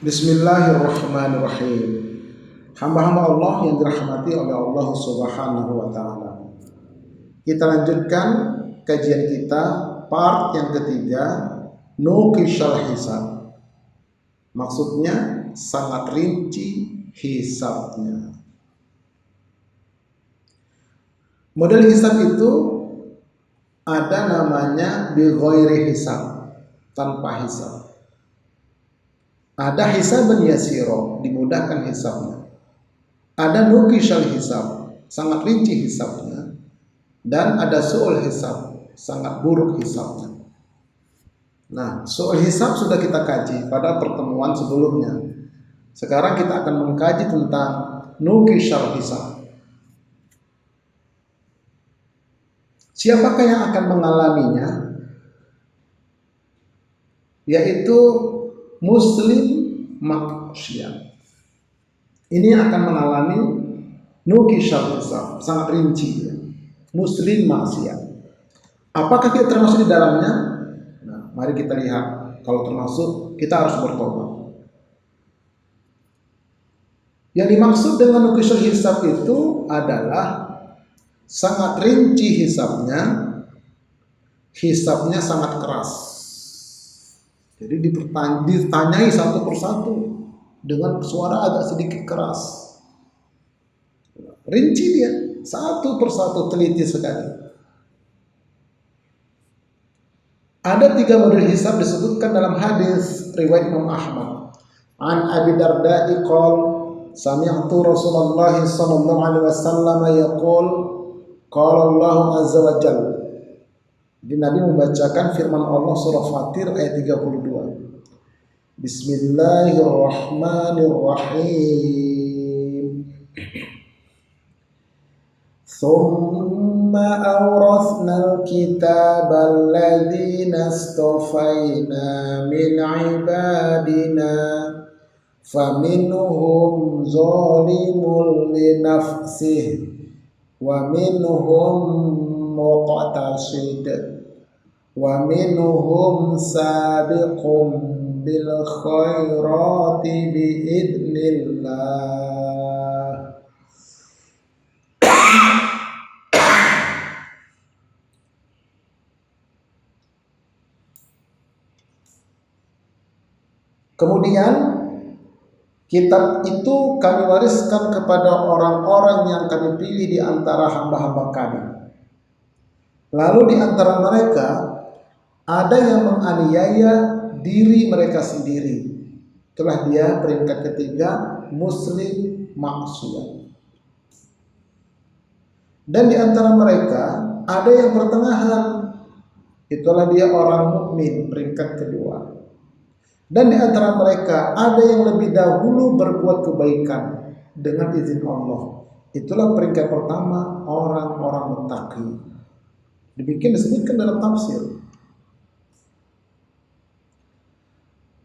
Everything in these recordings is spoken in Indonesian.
Bismillahirrahmanirrahim. Hamba-hamba Allah yang dirahmati oleh Allah Subhanahu wa taala. Kita lanjutkan kajian kita part yang ketiga, Nuqishal Hisab. Maksudnya sangat rinci hisabnya. Model hisab itu ada namanya bi ghairi hisab, tanpa hisab. Ada hisaban yasiro, dimudahkan hisabnya. Ada nuqishal hisab, sangat rinci hisabnya. Dan ada su'ul hisab, sangat buruk hisabnya. Nah, su'ul hisab sudah kita kaji pada pertemuan sebelumnya. Sekarang kita akan mengkaji tentang nuqishal hisab. Siapakah yang akan mengalaminya? Yaitu muslim maksiat. Ini akan mengalami nuqishal hisab, sangat rinci ya. Muslim maksiat. Apakah kita termasuk di dalamnya? Nah, mari kita lihat. Kalau termasuk, kita harus bertobat. Yang dimaksud dengan nuqishal hisab itu adalah sangat rinci hisabnya. Hisabnya sangat keras. Jadi ditanyai satu persatu dengan suara agak sedikit keras. Rinci dia, satu persatu teliti sekali. Ada 3 model hisab disebutkan dalam hadis riwayat Imam Ahmad. An Abi Darda'i qol sami'tu Rasulullah sallallahu alaihi wasallam yaqul qala Allah azza wa jalla. Jadi Nabi membacakan firman Allah surah Fatir ayat 32. Bismillahirrahmanirrahim. Thumma awrathna al-kitaba alladhina astafaina min ibadina faminhum zalimun li nafsihi wa minhum muqtasid wa minhum sabiqun bil khairati biidznillah. Kemudian kitab itu kami wariskan kepada orang-orang yang kami pilih di antara hamba-hamba kami. Lalu di antara mereka ada yang menganiaya diri mereka sendiri. Itulah dia peringkat ketiga, muslim maksiat. Dan di antara mereka ada yang pertengahan. Itulah dia orang mukmin, peringkat kedua. Dan di antara mereka ada yang lebih dahulu berbuat kebaikan dengan izin Allah. Itulah peringkat pertama, orang-orang muttaqi. Demikian disebutkan dalam tafsir.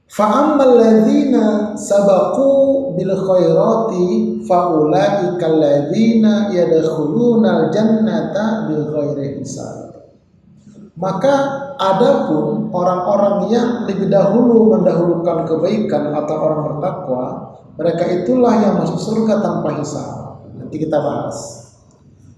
Fa'ammal ladzina sabaqu bil khairati faulaika alladzina yadkhulunal jannata bighairi hisab. Maka adapun orang-orang yang lebih dahulu mendahulukan kebaikan atau orang bertakwa, mereka itulah yang masuk surga tanpa hisab. Nanti kita bahas.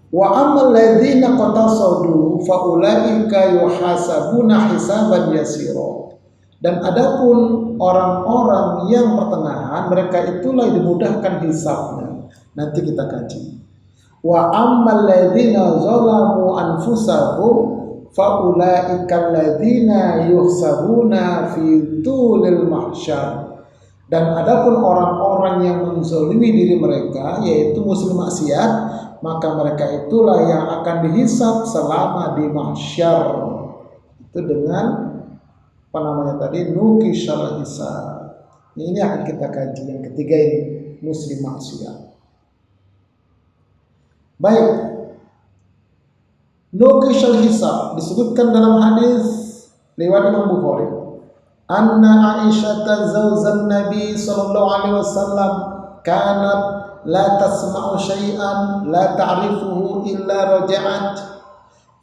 Wa ammal ladzina qatasadu faulaika yuhasabuna hisaban yasira. Dan adapun orang-orang yang pertengahan, mereka itulah yang dimudahkan hisabnya. Nanti kita kaji. Wa ammal ladzina zalamu anfusahum faulaika alladzina yuhsabuna fi tulil mahsyar. Dan adapun orang-orang yang menzalimi diri mereka, yaitu muslim maksiat, maka mereka itulah yang akan dihisab selama di mahsyar. Itu dengan nuqishal hisab. Ini akan kita kaji yang ketiga ini, muslim maksiat. Baik. Nuqishal hisab disebutkan dalam hadis riwayat Imam Bukhari. Anna Aisyah zawjan Nabi sallallahu alaihi wasallam kanat la tasma'u syai'an la ta'rifuhu illa raja'at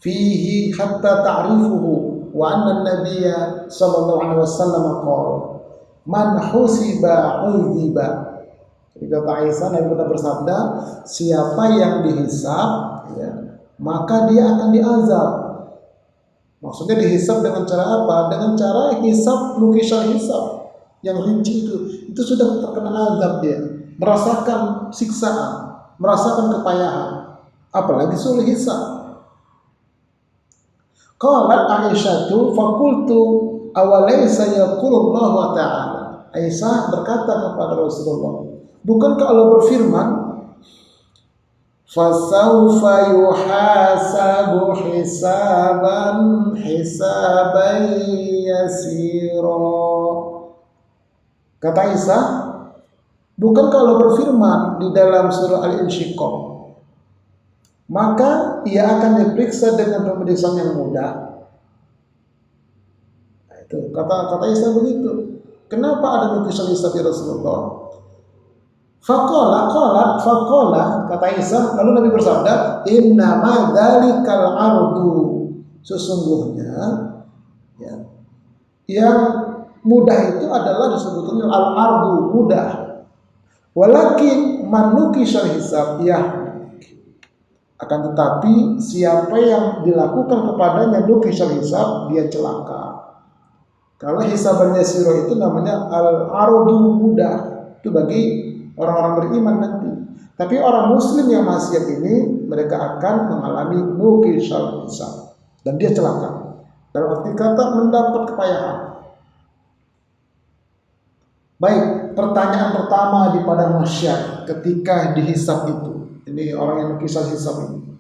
fihi hatta ta'rifuhu wa anna an-nabiyya sallallahu alaihi wasallam qala Man husiba udziba. Jadi kata Aisyah, Nabi kita bersabda, siapa yang dihisab, ya, maka dia akan diazab. Maksudnya dihisab dengan cara apa? Dengan cara hisab lukisan hisab yang rinci itu sudah terkena azab dia, merasakan siksaan, merasakan kepayahan, apalagi suruh hisab. Qalat Aisyah tu fakultu awalaysa yaqulullahu ta'ala. Aisyah berkata kepada Rasulullah, bukankah Allah berfirman, fasawfa yuhasabu hisaban yasira. Kata Aisyah, bukankah Allah berfirman di dalam surah Al-Insyiqaq, maka ia akan diperiksa dengan pemeriksaan yang mudah. Nah, itu kata Aisyah begitu. Kenapa ada lukisan hisab ya Rasulullah? Faqala kata Aisyah, lalu Nabi bersabda, inna ma dzalikal ardu, sesungguhnya ya, yang mudah itu adalah disebutnya al-ardu, mudah. Walakin manukisal hisab, ya, akan tetapi siapa yang dilakukan kepadanya nukisal hisab, dia celaka. Kalau hisabannya siro itu namanya al-ardu, mudah, itu bagi orang-orang beriman nanti. Tapi orang muslim yang maksiat ini, mereka akan mengalami nukisal hisab dan dia celaka. Dalam arti kata mendapat kepayahan. Baik, pertanyaan pertama di padang mahsyar ketika dihisab itu. Ini orang yang kisah hisab ini.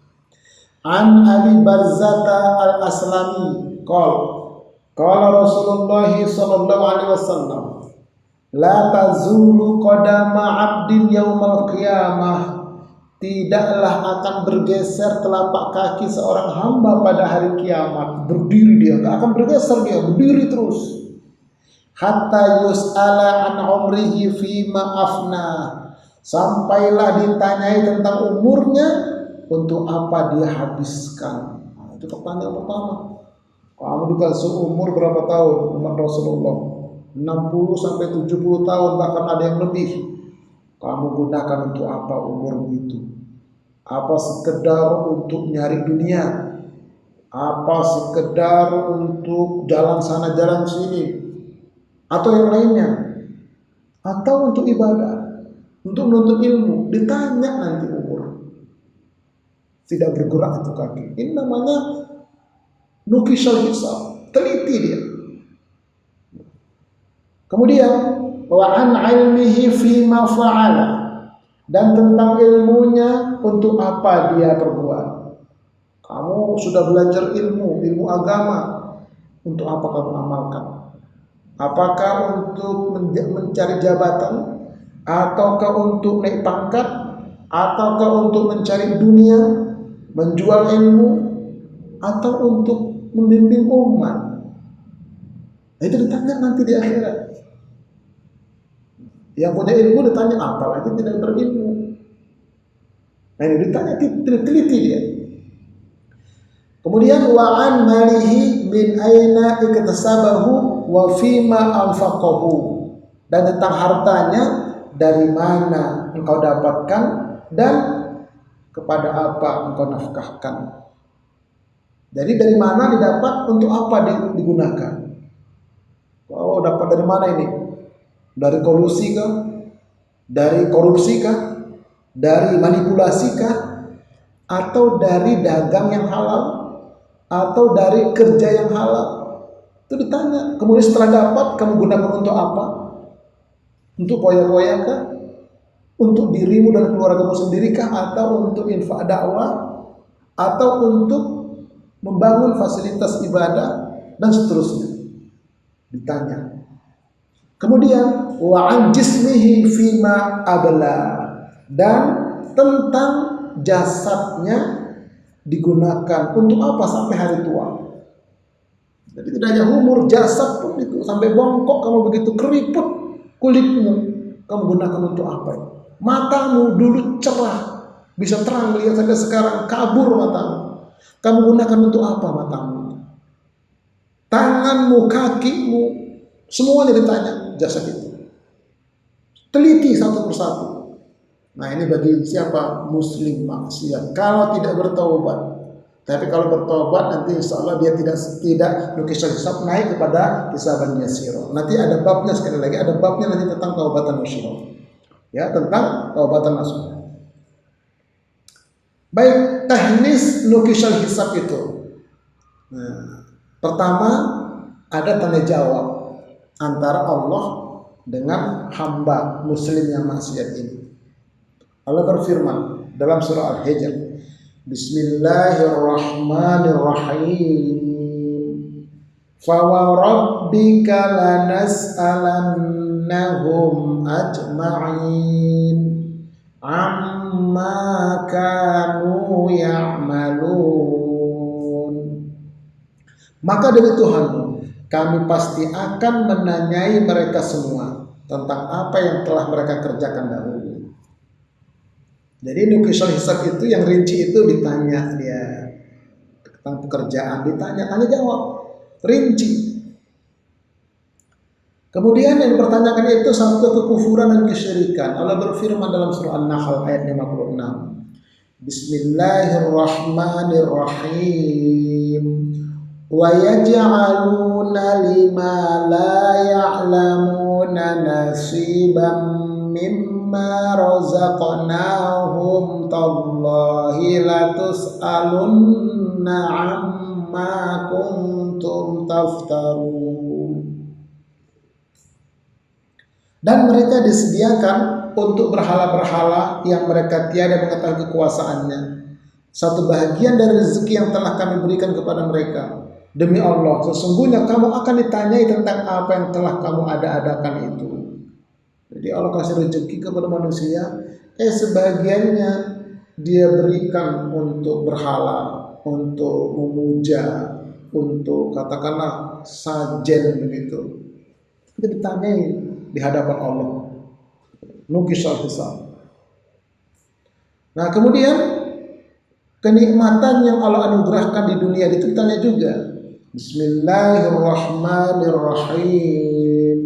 An Abi Barzata al-Aslami qala Rasulullah sallallahu alaihi wasallam, la tazulu qadama 'abdin yaumal qiyamah, tidaklah akan bergeser telapak kaki seorang hamba pada hari kiamat. Berdiri dia, enggak akan bergeser, dia berdiri terus. Hatta yus'ala an umrihi fima afna, sampailah ditanyai tentang umurnya, untuk apa dia habiskan. Nah, itu pertanyaan pertama. Kamu dikasih umur berapa tahun? Umat Rasulullah 60 sampai 70 tahun, bahkan ada yang lebih. Kamu gunakan untuk apa umurmu itu? Apa sekedar untuk nyari dunia? Apa sekedar untuk jalan sana jalan sini? Atau yang lainnya? Atau untuk ibadah? Untuk menuntut ilmu? Ditanya nanti umur. Tidak bergerak itu kaki. Ini namanya nukisal hisab. Teliti dia. Kemudian wa an ilmihi fima fa'ala, dan tentang ilmunya untuk apa dia perbuat. Kamu sudah belajar ilmu agama, untuk apa kamu amalkan? Apakah untuk mencari jabatan, ataukah untuk naik pangkat, ataukah untuk mencari dunia, menjual ilmu, atau untuk membimbing umat? Itu ditanya nanti di akhirat. Yang punya ilmu ditanya, apalagi tidak berilmu. Nah, ini ditanya, teliti dia. Kemudian wa'an malihi min aina iktasabahu wa fima anfaqahu, dan tentang hartanya, dari mana engkau dapatkan dan kepada apa engkau nafkahkan. Jadi dari mana didapat, untuk apa digunakan? Oh, dapat dari mana ini? Dari kolusi kah? Dari korupsi kah? Dari manipulasi kah? Atau dari dagang yang halal? Atau dari kerja yang halal? Itu ditanya. Kemudian setelah dapat, kamu gunakan untuk apa? Untuk poya-poya kah? Untuk dirimu dan keluargamu sendiri kah? Atau untuk infak dakwah? Atau untuk membangun fasilitas ibadah? Dan seterusnya. Ditanya. Kemudian wa'an jismihi fima abla, dan tentang jasadnya digunakan untuk apa sampai hari tua. Jadi tidak hanya umur, jasad pun itu sampai bongkok, kamu begitu keriput kulitmu, kamu gunakan untuk apa? Matamu dulu cerah, bisa terang melihat, sampai sekarang kabur matamu. Kamu gunakan untuk apa matamu? Tanganmu, kakimu, semuanya ditanya. jasad itu. Teliti satu persatu. Nah ini bagi siapa? Muslim maksiat. Kalau tidak bertaubat. Tapi kalau bertobat nanti insya Allah dia tidak nukishal hisab, naik kepada hisaban yasiro. Nanti ada babnya, sekali lagi ada babnya nanti tentang taubatan nasuha. Ya, tentang taubatan nasuha. Baik, teknis nukishal hisab itu. Nah, pertama ada tanya jawab antara Allah dengan hamba muslim yang maksiat ini. Allah berfirman dalam surah Al-Hijr, Bismillahirrahmanirrahim. Fawarabbika lanas'alannahum ajma'in amma kanu ya'malun. Maka demi Tuhanmu, kami pasti akan menanyai mereka semua tentang apa yang telah mereka kerjakan dahulu. Jadi nukishal hisab itu yang rinci itu ditanya dia tentang pekerjaan, tanya jawab rinci. Kemudian yang dipertanyakan itu satu kekufuran dan kesyirikan. Allah berfirman dalam surah An-Nahl ayat 56. Bismillahirrahmanirrahim. Wa yaj'aluna lima la ya'lamuna nasiban mimma razaqnahum tallahi latus'alunna amma kuntum taftarun. Dan mereka disediakan untuk berhala-berhala yang mereka tiada mengetahui kekuasaannya, satu bahagian dari rezeki yang telah kami berikan kepada mereka. Demi Allah, sesungguhnya kamu akan ditanyai tentang apa yang telah kamu ada-adakan itu. Jadi Allah kasih rezeki kepada manusia, sebagiannya dia berikan untuk berhala, untuk memuja, untuk katakanlah sajen begitu. Kita ditanyai di hadapan Allah. Nukishal hisab. Nah kemudian kenikmatan yang Allah anugerahkan di dunia itu ditanya juga. Bismillahirrahmanirrahim.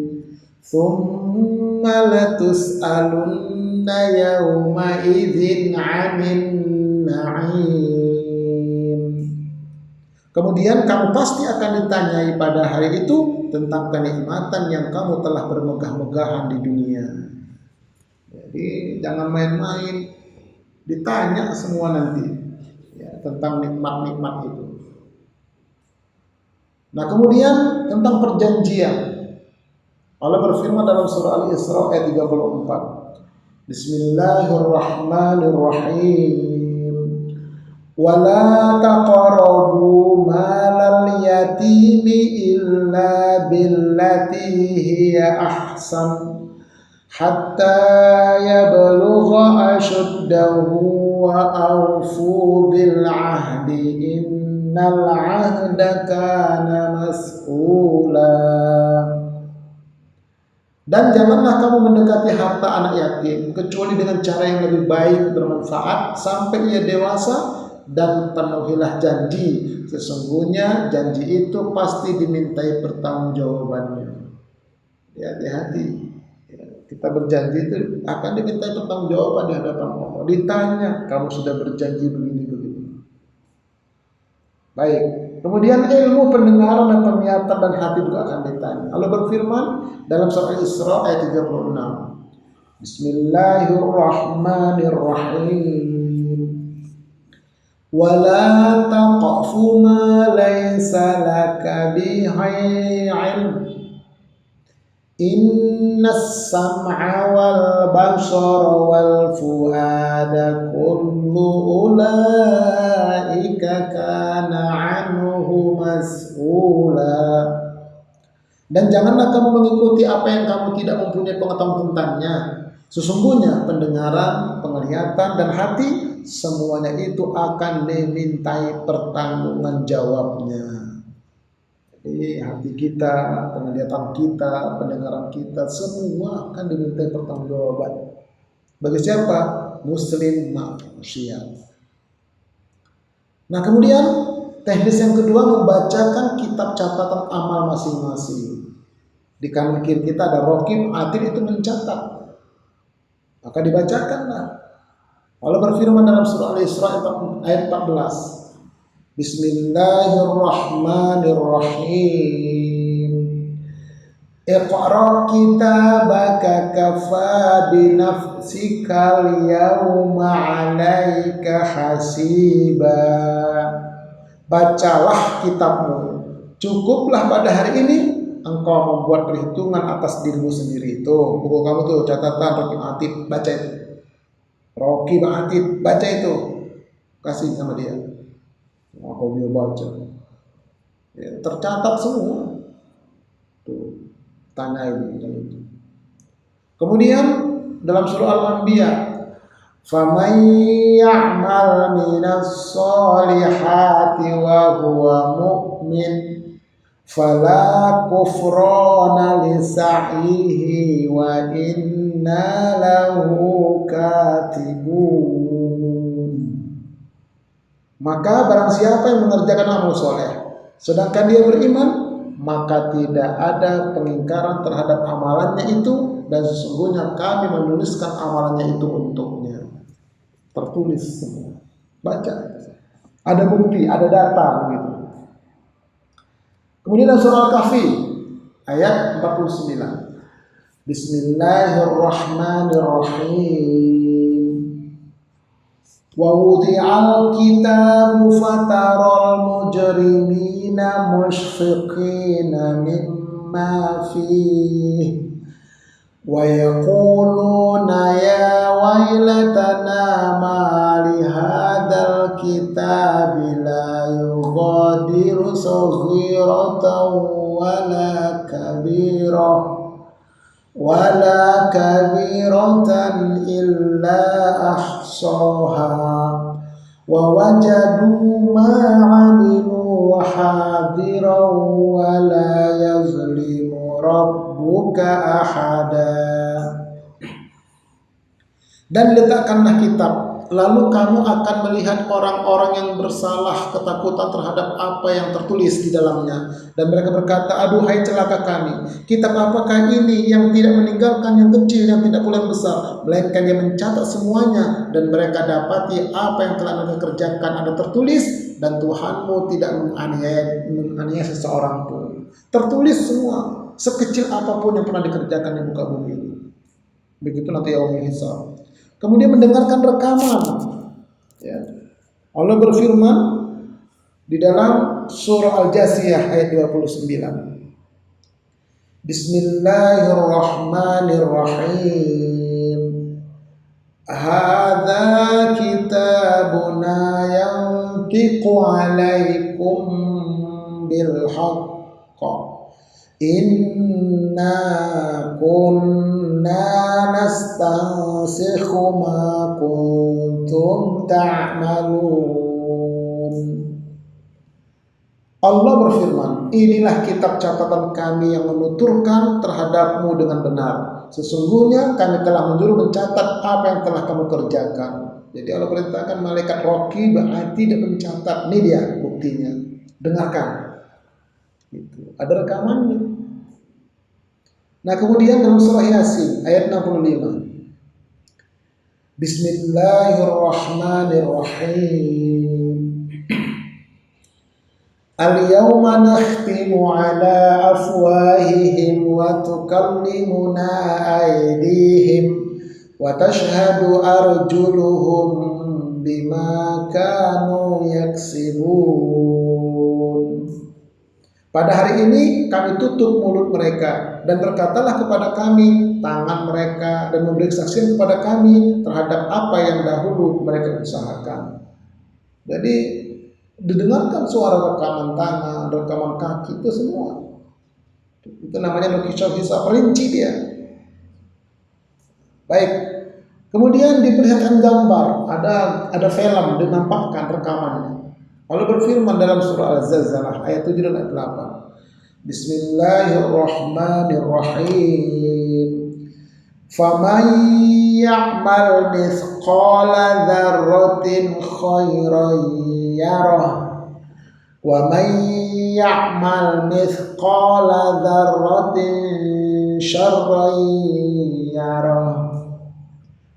Tsumma latus'alunna yawma idzin 'anil na'im. Kemudian kamu pasti akan ditanyai pada hari itu tentang kenikmatan yang kamu telah bermegah-megahan di dunia. Jadi jangan main-main, ditanya semua nanti ya, tentang nikmat-nikmat itu. Nah kemudian tentang perjanjian, Allah berfirman dalam surah Al-Isra ayat 34. Bismillahirrahmanirrahim. Wala taqrabu malal yatimi illa billati hiya ahsan hatta yablugha ashuddahu wa awfu bil ahdi innal ahda kana mas'ula. Dan janganlah kamu mendekati harta anak yatim kecuali dengan cara yang lebih baik, bermanfaat sampai ia dewasa, dan penuhilah janji. Sesungguhnya janji itu pasti dimintai pertanggungjawabannya. Hati-hati. Kita berjanji itu akan dimintai pertanggungjawaban di hadapan Allah. Ditanya, kamu sudah berjanji begini-begini. Baik. Kemudian ilmu pendengaran dan penglihatan dan hati juga akan ditanya. Allah berfirman dalam surah Isra ayat 36. Bismillahirrahmanirrahim. Wala taqfu ma laysa laka bihi 'ilm. Innas sam'a wal basara wal fuada kullu ulaika kana 'anhu mas'ula. Dan janganlah kamu mengikuti apa yang kamu tidak mempunyai pengetahuan tentangnya. Sesungguhnya pendengaran, penglihatan dan hati semuanya itu akan dimintai pertanggungjawaban jawabnya. Jadi hati kita, penglihatan kita, pendengaran kita semua akan dimintai pertanggungjawaban. Bagi siapa? Muslim manusia. Nah kemudian teknis yang kedua membacakan kitab catatan amal masing-masing. Di kanan kiri kita ada raqib, atid itu mencatat. Maka dibacakanlah. Allah berfirman dalam surah Al-Isra ayat 14. Bismillahirrahmanirrahim. Iqra kitabaka kafa binafsikal yawma 'alaika hasiba. Bacalah kitabmu. Cukuplah pada hari ini engkau membuat perhitungan atas dirimu sendiri. Tuh, buku kamu tuh catatan raqib atid, baca itu. Raqib atid, baca itu. Kasih sama dia. Aku dia baca. Ya, tercatat semua. Tuh, tanyain itu. Kemudian dalam surah Al-Anbiya, "Faman ya'mal minas solihati wa huwa mu'min fala kufrana li sa'yihi wa inna lahu katibun." Maka barang siapa yang mengerjakan amal soleh sedangkan dia beriman, maka tidak ada pengingkaran terhadap amalannya itu, dan sesungguhnya kami menuliskan amalannya itu untuknya. Tertulis semua. Baca. Ada bukti, ada data gitu. Kemudian dalam surah Al-Kahfi ayat 49. Bismillahirrahmanirrahim. Wa wudi'al kitabu fataral mujrimina mushfiqina mimma fihi wa yaquluna ya wailatana ma li hadzal kitabi la yughadiru saghiratan wala kabiratan illa ahsaha wa wajadu ma 'amilu hadiran wa la yazlimu rabbuka ahada. Dan letakkanlah kitab, lalu kamu akan melihat orang-orang yang bersalah ketakutan terhadap apa yang tertulis di dalamnya. Dan mereka berkata, aduhai celaka kami, kitab apakah ini yang tidak meninggalkan yang kecil, yang tidak pula yang besar, melainkan dia mencatat semuanya, dan mereka dapati apa yang telah mereka kerjakan ada tertulis, dan Tuhanmu tidak menganiaya seseorang pun. Tertulis semua, sekecil apapun yang pernah dikerjakan di muka bumi ini. Begitu nanti yaumul hisab. Kemudian mendengarkan rekaman. Ya. Allah berfirman di dalam surah Al-Jasiyah ayat 29. Bismillahirrahmanirrahim. Hadza kitabuna yantiqu 'alaikum bil haqq. Inna kunna nastansikhu ma kuntum ta'malun. Allah berfirman, inilah kitab catatan kami yang menuturkan terhadapmu dengan benar. Sesungguhnya kami telah menyuruh mencatat apa yang telah kamu kerjakan. Jadi Allah perintahkan malaikat raqib atid dan mencatat. Ini dia buktinya. Dengarkan. Gitu. Ada rekamannya. Nah, kemudian dalam surah Yasin ayat 65. Bismillahirrahmanirrahim. Al-yawma nakhtimu ala afwahihim wa tukallimuna aydihim wa tashhadu arjuluhum bima kanu yaksibun. Pada hari ini kami tutup mulut mereka dan berkatalah kepada kami tangan mereka dan memberi kesaksian kepada kami terhadap apa yang dahulu mereka usahakan. Jadi didengarkan suara rekaman tangan, rekaman kaki itu semua. Itu namanya kisah-kisah perinci dia. Baik. Kemudian diperlihatkan gambar, ada film dinampakkan rekamannya. Allah berfirman dalam surah Al-Zalzalah ayat 7 dan ayat 8. Bismillahirrahmanirrahim. Faman ya'mal mithqala dzarratin khairan yarah Wa may ya'mal mithqala dzarratin syarran yarah.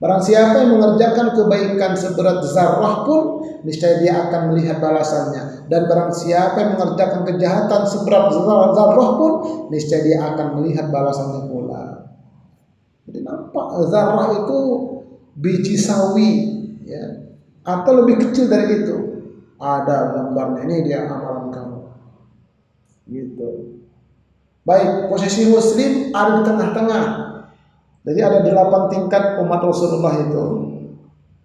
Barang siapa yang mengerjakan kebaikan seberat zarrah pun, niscaya dia akan melihat balasannya. Dan barang siapa yang mengerjakan kejahatan seberat zarrah pun, niscaya dia akan melihat balasannya pula. Jadi nampak zarrah itu biji sawi, ya, atau lebih kecil dari itu. Ada gambarnya, ini dia amalan kamu. Gitu. Baik, posisi muslim ada di tengah-tengah. Jadi ada 8 tingkat umat Rasulullah itu.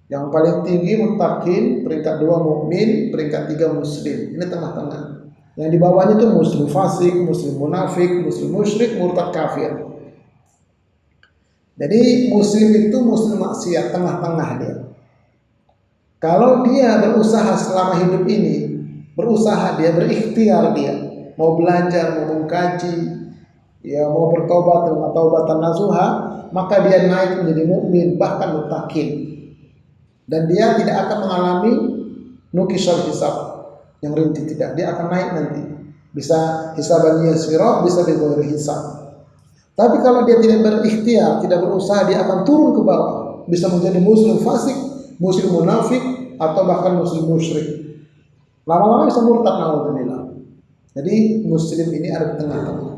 Yang paling tinggi muttaqin, peringkat 2 mukmin, peringkat 3 muslim. Ini tengah-tengah. Yang di bawahnya itu muslim fasik, muslim munafik, muslim musyrik, murtad kafir. Jadi muslim itu muslim maksiat, tengah-tengah dia. Kalau dia berusaha selama hidup ini, berusaha dia, berikhtiar dia, mau belajar, mau mengkaji, ya mau bertobat dengan taubatan nasuha, maka dia naik menjadi mukmin, bahkan muttaqin. Dan dia tidak akan mengalami nukisal hisab yang rinci, tidak. Dia akan naik nanti. Bisa hisaban yasira, bisa bighairi hisab. Tapi kalau dia tidak berikhtiar, tidak berusaha, dia akan turun ke bawah. Bisa menjadi muslim fasik, muslim munafik, atau bahkan muslim musyrik. Lama-lama bisa murtad, naudzubillah. Jadi muslim ini ada di tengah-tengah.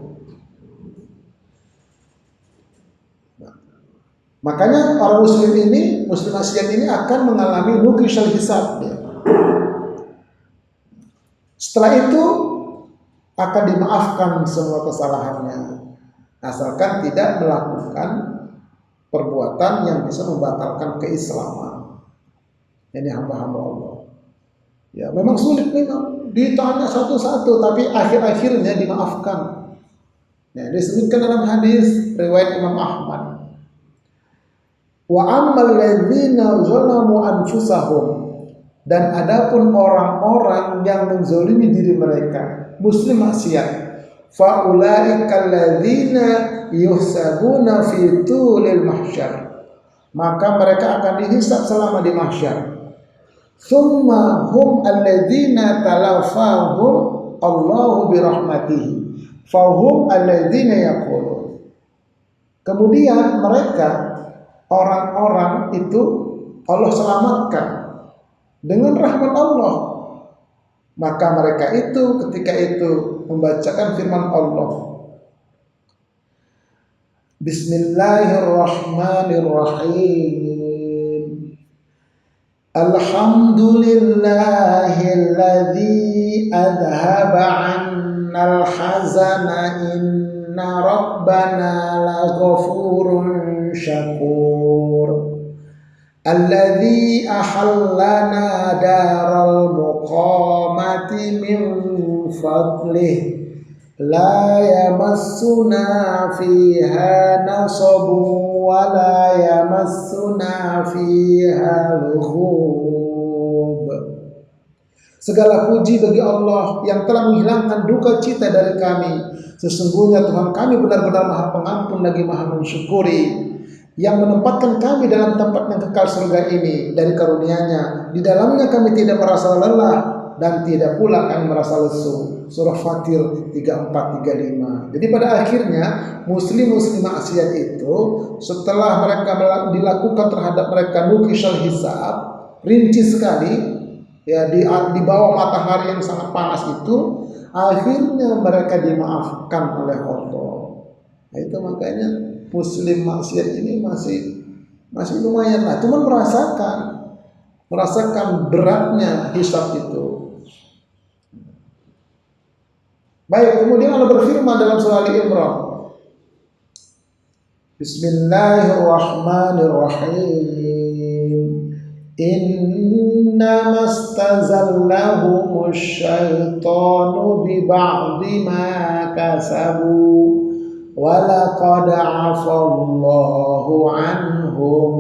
Makanya orang muslim ini, muslim maksiat ini akan mengalami nukisal hisab. Setelah itu akan dimaafkan semua kesalahannya, asalkan tidak melakukan perbuatan yang bisa membatalkan keislaman. Ini hamba-hamba Allah. Ya, memang sulit memang ditanya satu-satu, tapi akhir-akhirnya dimaafkan. Ya, disebutkan dalam hadis riwayat Imam Ahmad. Wa ammal ladzina zalamu anfusahum, dan adapun orang-orang yang menzalimi diri mereka, muslim maksiat, fa ulaika alladzina yuhsabuna fi tulil mahsyar, maka mereka akan dihisab selama di mahsyar. Tsumma hum alladzina talafahum Allahu birahmatihi fahum alladzina yaqulun. Kemudian mereka, orang-orang itu Allah selamatkan dengan rahmat Allah. Maka mereka itu ketika itu membacakan firman Allah, Bismillahirrahmanirrahim. Alhamdulillahilladzi adhaba 'annal hazana inna rabbana laghafurun syakur. Alladzi ahallana daral muqamati min fadlih la yamassuna fiha nasabun wa la yamassuna fiha lughub. Segala puji bagi Allah yang telah menghilangkan duka cita dari kami. Sesungguhnya Tuhan kami benar-benar Maha Pengampun lagi Maha Mensyukuri, yang menempatkan kami dalam tempat yang kekal surga ini dari karunia-Nya. Di dalamnya kami tidak merasa lelah dan tidak pula kami merasa lesu. Surah Fatir 34-35. Jadi pada akhirnya muslim-muslim maksiat itu, setelah mereka dilakukan terhadap mereka nukisal hisab, rinci sekali, ya di bawah matahari yang sangat panas itu, akhirnya mereka dimaafkan oleh Allah. Nah, itu makanya muslim maksiat ini masih lumayan lah, cuma merasakan beratnya hisab itu. Baik, kemudian Allah berfirman dalam surah Ali Imran, Bismillahirrahmanirrahim. Innamastazallahumush syaitanu bi ba'di ma kasabu walaqad 'afallahu anhum.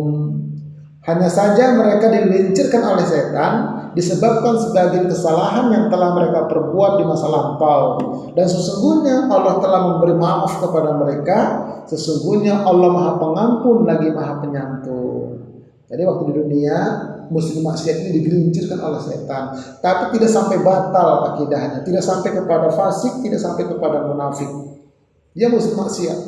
Hanya saja mereka dilincirkan oleh setan disebabkan sebagian kesalahan yang telah mereka perbuat di masa lampau, dan sesungguhnya Allah telah memberi maaf kepada mereka. Sesungguhnya Allah Maha Pengampun lagi Maha Penyantun. Jadi waktu di dunia muslim maksiat ini digelincirkan oleh setan, tapi tidak sampai batal akidahnya, tidak sampai kepada fasik, tidak sampai kepada munafik. Dia muslim maksiat.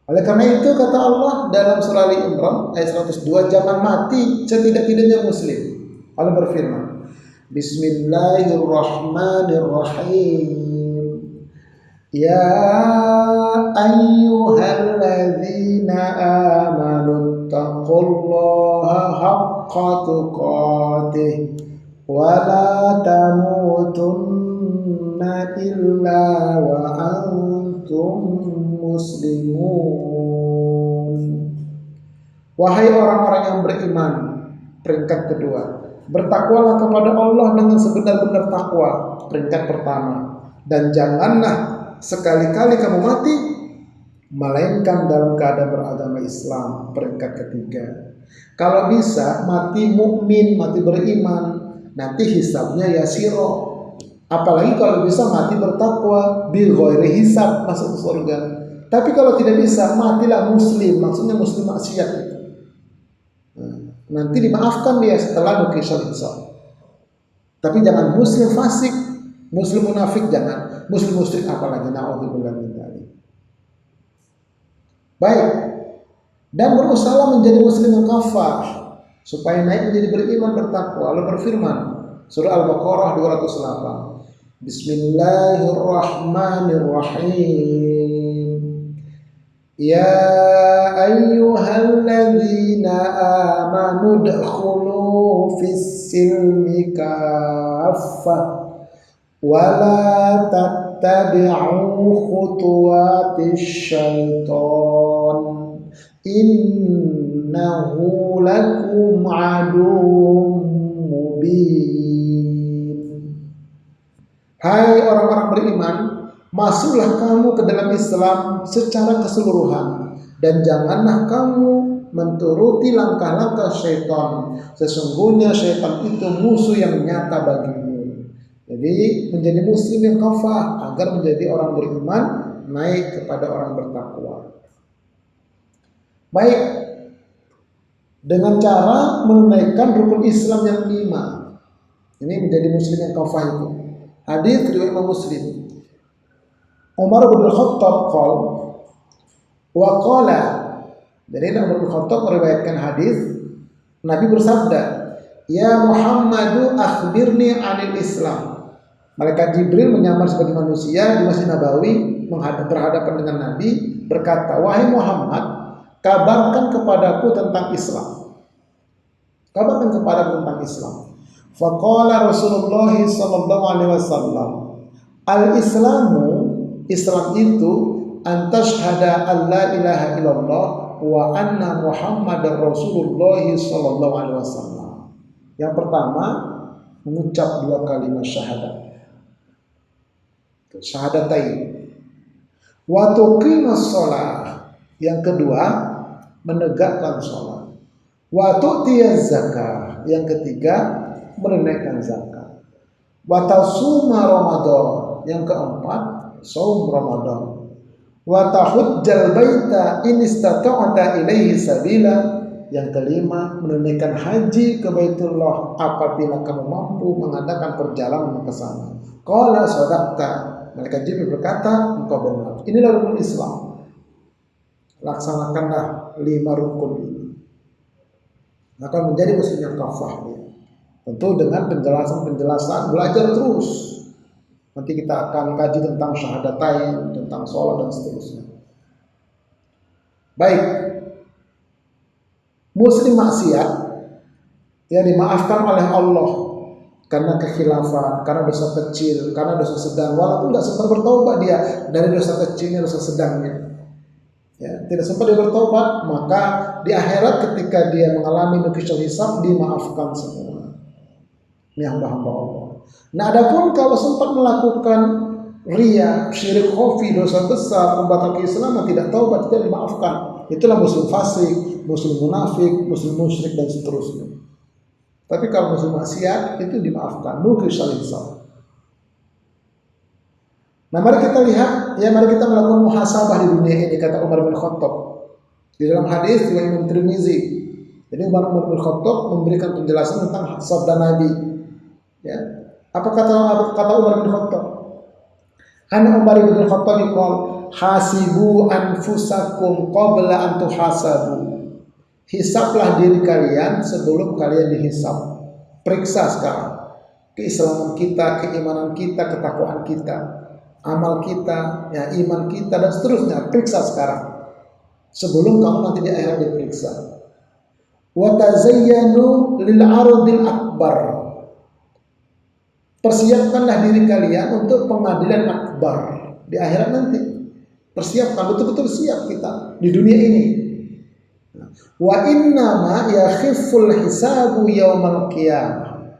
Oleh karena itu kata Allah dalam surah Ali Imran ayat 102, jangan mati setidak-tidaknya muslim. Allah berfirman, Bismillahirrahmanirrahim. Ya ayyuhalladzina amanu taqullaha haqqa tuqatih wa la tamutunna illa wa antum muslimun. Wahai orang-orang yang beriman, peringkat kedua, bertakwalah kepada Allah dengan sebenar-benar takwa, peringkat pertama, dan janganlah sekali-kali kamu mati melainkan dalam keadaan beragama Islam, peringkat ketiga. Kalau bisa mati mukmin, mati beriman, nanti hisabnya yasiro. Apalagi kalau bisa mati bertakwa, bil ghairi hisab, masuk surga. Tapi kalau tidak bisa, matilah muslim, maksudnya muslim maksiat itu. Nanti dimaafkan dia setelah nukisul hisab. Tapi jangan muslim fasik, muslim munafik jangan. Muslim musyrik apalagi, na'udzubillah min dzalik. Baik, dan berusaha menjadi muslim yang kafar supaya naik menjadi beriman bertakwa. Allah berfirman surah Al-Baqarah 208, Bismillahirrahmanirrahim. Ya ayyuhalladzina amanu udkhulu fis silmi kaffah wala tattabi'u khutuwatis syaitan innahu lakum aduwwum mubin. Hai orang-orang beriman, masuklah kamu ke dalam Islam secara keseluruhan dan janganlah kamu menturuti langkah-langkah syaitan. Sesungguhnya syaitan itu musuh yang nyata bagimu. Jadi menjadi muslim yang kafah agar menjadi orang beriman, naik kepada orang bertakwa. Baik, dengan cara menunaikan rukun Islam yang 5. Ini menjadi muslim yang kafah itu. Hadis riwayat Imam Muslim. Umar bin Khattab qala wa qala. Jadi Umar bin Khattab meriwayatkan hadis, Nabi bersabda, "Ya Muhammadu akhbirni 'anil Islam." Malaikat Jibril menyamar sebagai manusia di Masjid Nabawi berhadapan dengan Nabi, berkata, "Wahai Muhammad, kabarkan kepadaku tentang Islam." Kabarkan kepadaku tentang Islam. Faqala Rasulullah sallallahu alaihi wasallam, "Al-Islamu, Islam itu antashhada alla ilaha illallah wa anna Muhammadar Rasulullah sallallahu alaihi wasallam." Yang pertama, mengucap 2 kalimat syahadat. Syahadatain. Wa tuqimas shalah. Yang kedua, menegakkan salat. Wa tu'tiyaz zakah. Yang ketiga, menunaikan zakat. Wa tasuma Ramadan. Yang keempat, saum Ramadan. Wa tahujjal baita in istata'ta ilaihi sabila. Yang kelima, menunaikan haji ke Baitullah apabila kamu mampu mengadakan perjalanan ke sana. Qala sadaqta. Malaikat Jibril berkata, engkau benar. Inilah rukun Islam. Laksanakanlah 5 rukun ini, maka menjadi muslim yang kafah. Tentu dengan penjelasan, belajar terus. Nanti kita akan kaji tentang syahadatain, tentang sholat dan seterusnya. Baik, muslim maksiat ya dimaafkan oleh Allah karena kekhilafan, karena dosa kecil, karena dosa sedang, walaupun tidak sempat bertaubat dia dari dosa kecilnya, dosa sedangnya. Ya, tidak sempat dia bertaubat, maka di akhirat ketika dia mengalami nukisul hisab dimaafkan semua. Ini hamba-hamba Allah. Nah, adapun kalau sempat melakukan riya, syirik khafi, dosa besar, membatalkan keislaman, tidak taubat, tidak dimaafkan. Itulah muslim fasik, muslim munafik, muslim musyrik dan seterusnya. Tapi kalau muslim maksiat itu dimaafkan, nukisul hisab. Nah, mari kita lihat, mari kita melakukan muhasabah di dunia ini, kata Umar bin Khattab. Di dalam hadis riwayat Imam Tirmizi, Jadi Umar bin Khattab memberikan penjelasan tentang sabda Nabi. Ya. Apa kata Umar bin Khattab? Ana Umar bin Khattab qol hasibu anfusakum qabla an tuhasabu. Hisablah diri kalian sebelum kalian dihisab. Periksa sekarang keislaman kita, keimanan kita, ketakwaan kita, amal kita, ya iman kita dan seterusnya. Periksa sekarang sebelum kamu nanti di akhirat diperiksa. Wa tazayyanu lil ardil akbar. Persiapkanlah diri kalian untuk pengadilan akbar di akhirat nanti. Persiapkan, betul-betul siap kita di dunia ini. Wa innama yakhiful hisabu yaumal qiyamah.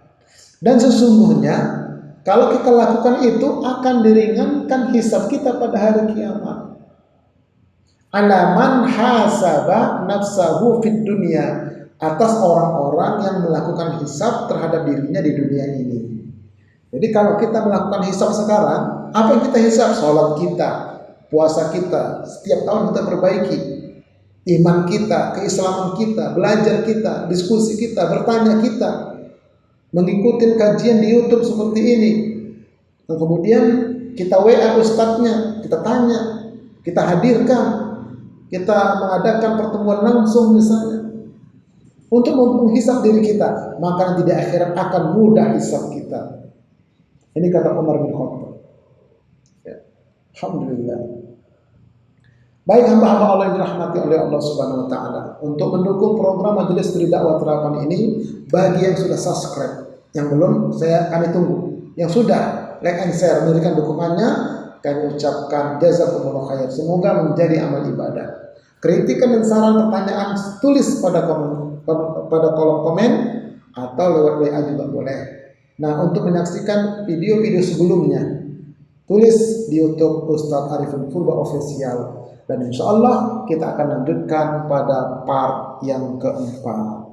Dan sesungguhnya kalau kita lakukan itu akan diringankan hisab kita pada hari kiamat. Alaman hasaba nafsahu fid dunya, atas orang-orang yang melakukan hisab terhadap dirinya di dunia ini. Jadi kalau kita melakukan hisab sekarang, apa yang kita hisab? Sholat kita, puasa kita, setiap tahun kita perbaiki. Iman kita, keislaman kita, belajar kita, diskusi kita, bertanya kita, mengikuti kajian di YouTube seperti ini. Dan kemudian kita WA ustadznya, kita tanya, kita hadirkan, kita mengadakan pertemuan langsung misalnya untuk menghisab diri kita, maka nanti di akhirat akan mudah hisab kita. Ini kata Umar bin Khattab. Ya. Alhamdulillah. Baik hamba-hamba Allah yang dirahmati oleh Allah Subhanahu wa taala, untuk mendukung program Majelis Studi Dakwah Terapan ini, bagi yang sudah subscribe, yang belum kami tunggu. Yang sudah like and share, memberikan dukungannya, kami ucapkan jazakumullah khair. Semoga menjadi amal ibadah. Kritikan dan saran pertanyaan tulis pada kolom komen atau lewat WA juga boleh. Nah, untuk menyaksikan video-video sebelumnya, tulis di YouTube Ustadz Arifin Purba Official. Dan insya Allah kita akan lanjutkan pada part yang keempat.